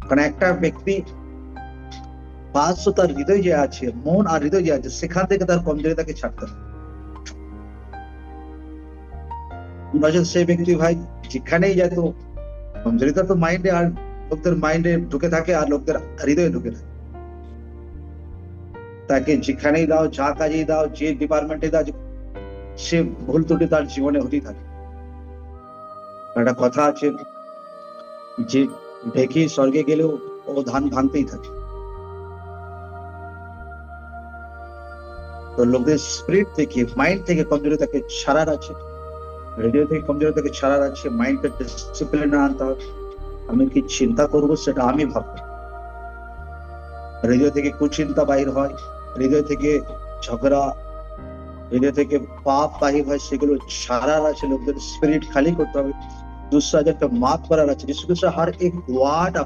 কারণ একটা ব্যক্তি বাস তার হৃদয় যে আছে, মন আর হৃদয় যে আছে, সেখান থেকে তার কমজোরিতাকে ছাড়তে হবে। সেই ব্যক্তি ভাই যেখানেই যায় তো কমজোরিতা তো মাইন্ডে আর লোকদের মাইন্ডে ঢুকে থাকে আর লোকদের হৃদয়ে ঢুকে থাকে। তাকে যেখানেই দাও, যা কাজেই দাও, যে ডিপার্টমেন্টে দাও, সে ভুল ত্রুটি তার জীবনে হতেই থাকে। একটা কথা আছে যে ঢেকি স্বর্গে গেলেও ও ধান ভাঙতেই থাকে। তো লোকদের স্পিরিট থেকে, মাইন্ড থেকে কমজোরিতাকে ছাড়ার আছে, হৃদয় থেকে কমজোরিতাকে ছাড়ার আছে, মাইন্ডকে ডিসিপ্লিনে আনতে হবে। আমি কি চিন্তা করবো সেটা আমি ভাববো। হৃদয় থেকে কুচিন্তা বাহির হয়, হৃদয় থেকে ঝগড়া, হৃদয় থেকে পাপ বাহির হয়, সেগুলো ছাড়ার আছে। লোকদের স্পিরিট খালি করতে হবে, दूसरा जब माफ करा रहा है, जिसको हर एक वार्ड